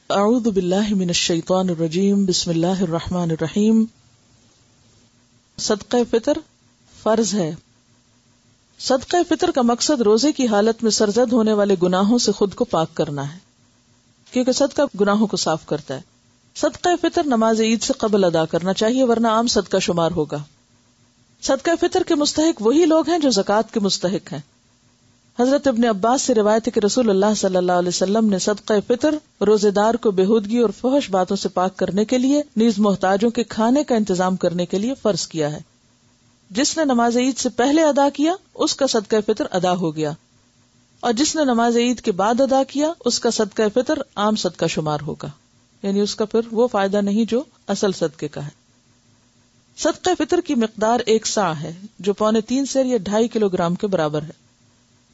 اعوذ باللہ من الشیطان الرجیم بسم اللہ الرحمن الرحیم. صدقہ فطر فرض ہے. صدقہ فطر کا مقصد روزے کی حالت میں سرزد ہونے والے گناہوں سے خود کو پاک کرنا ہے، کیونکہ صدقہ گناہوں کو صاف کرتا ہے. صدقہ فطر نماز عید سے قبل ادا کرنا چاہیے ورنہ عام صدقہ شمار ہوگا. صدقہ فطر کے مستحق وہی لوگ ہیں جو زکوٰۃ کے مستحق ہیں. حضرت ابن عباس سے روایت ہے کہ رسول اللہ صلی اللہ علیہ وسلم نے صدقہ فطر روزے دار کو بےہودگی اور فحش باتوں سے پاک کرنے کے لیے نیز محتاجوں کے کھانے کا انتظام کرنے کے لیے فرض کیا ہے. جس نے نماز عید سے پہلے ادا کیا اس کا صدقہ فطر ادا ہو گیا، اور جس نے نماز عید کے بعد ادا کیا اس کا صدقہ فطر عام صدقہ شمار ہوگا، یعنی اس کا پھر وہ فائدہ نہیں جو اصل صدقے کا ہے. صدقہ فطر کی مقدار 1 صاع ہے جو 3.25 سیر یا 2.5 کلو گرام کے برابر ہے.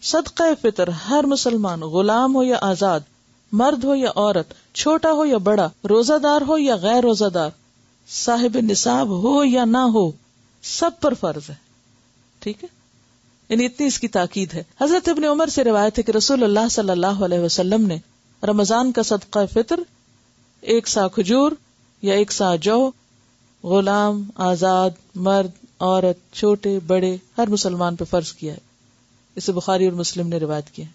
صدقہ فطر ہر مسلمان، غلام ہو یا آزاد، مرد ہو یا عورت، چھوٹا ہو یا بڑا، روزہ دار ہو یا غیر روزہ دار، صاحب نصاب ہو یا نہ ہو، سب پر فرض ہے. ٹھیک ہے، یعنی اتنی اس کی تاکید ہے. حضرت ابن عمر سے روایت ہے کہ رسول اللہ صلی اللہ علیہ وسلم نے رمضان کا صدقہ فطر 1 صاع کھجور یا 1 صاع جو، غلام، آزاد، مرد، عورت، چھوٹے بڑے ہر مسلمان پہ فرض کیا ہے. اسے بخاری اور مسلم نے روایت کیا ہے.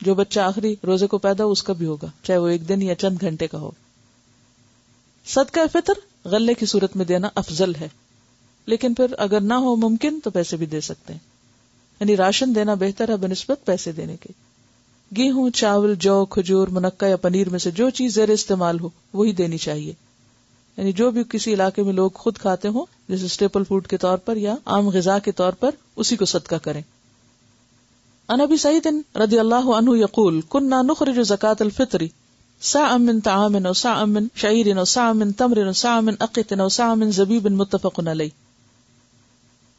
جو بچہ آخری روزے کو پیدا ہو اس کا بھی ہوگا، چاہے وہ 1 دن یا چند گھنٹے کا ہو. صدقہ فطر غلے کی صورت میں دینا افضل ہے، لیکن پھر اگر نہ ہو ممکن تو پیسے بھی دے سکتے ہیں، یعنی راشن دینا بہتر ہے بنسبت پیسے دینے کے. گیہوں، چاول، جو، کھجور، منقع یا پنیر میں سے جو چیز زیر استعمال ہو وہی دینی چاہیے، یعنی جو بھی کسی علاقے میں لوگ خود کھاتے ہوں جیسے اسٹیپل فوڈ کے طور پر یا عام غذا کے طور پر، اسی کو صدقہ کریں. عن ابی سعید رضی اللہ عنہ یقول كنا نخرج زکاة الفطر صاعا من طعام و صاعا من شعیر و صاعا من تمر و صاعا من اقط و صاعا من زبیب متفق علیہ.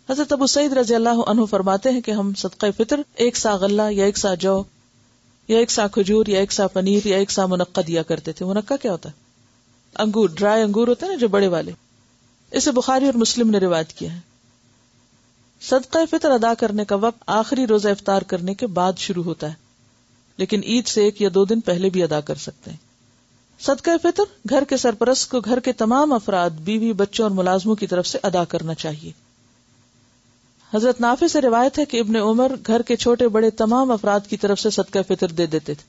حضرت ابو سعید رضی اللہ عنہ فرماتے ہیں کہ ہم صدقہ فطر 1 صاع غلہ یا 1 صاع جو یا 1 صاع کھجور یا 1 صاع پنیر یا 1 صاع منقع دیا کرتے تھے. منقع کیا ہوتا ہے؟ انگور، ڈرائی انگور ہوتے ہیں نا جو بڑے والے. اسے بخاری اور مسلم نے روایت کیا ہے. صدقہ فطر ادا کرنے کا وقت آخری روزہ افطار کرنے کے بعد شروع ہوتا ہے، لیکن عید سے 1 یا 2 دن پہلے بھی ادا کر سکتے ہیں. صدقہ فطر گھر کے سرپرست کو گھر کے تمام افراد، بیوی، بچوں اور ملازموں کی طرف سے ادا کرنا چاہیے. حضرت نافع سے روایت ہے کہ ابن عمر گھر کے چھوٹے بڑے تمام افراد کی طرف سے صدقہ فطر دے دیتے تھے،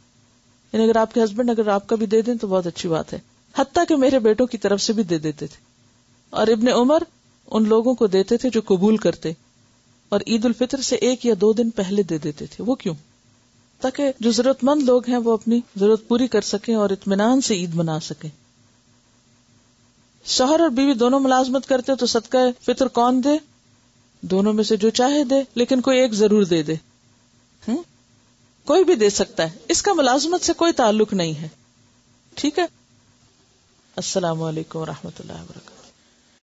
یعنی اگر آپ کے ہسبینڈ اگر آپ کا بھی دے دیں تو بہت اچھی بات ہے، حتیٰ کہ میرے بیٹوں کی طرف سے بھی دے دیتے تھے. اور ابن عمر ان لوگوں کو دیتے تھے جو قبول کرتے، اور عید الفطر سے 1 یا 2 دن پہلے دے دیتے تھے. وہ کیوں؟ تاکہ جو ضرورت مند لوگ ہیں وہ اپنی ضرورت پوری کر سکیں اور اطمینان سے عید منا سکیں. شوہر اور بیوی دونوں ملازمت کرتے تو صدقہ فطر کون دے؟ دونوں میں سے جو چاہے دے، لیکن کوئی ایک ضرور دے دے. کوئی بھی دے سکتا ہے، اس کا ملازمت سے کوئی تعلق نہیں ہے. ٹھیک ہے. السلام علیکم ورحمۃ اللہ وبرکاتہ.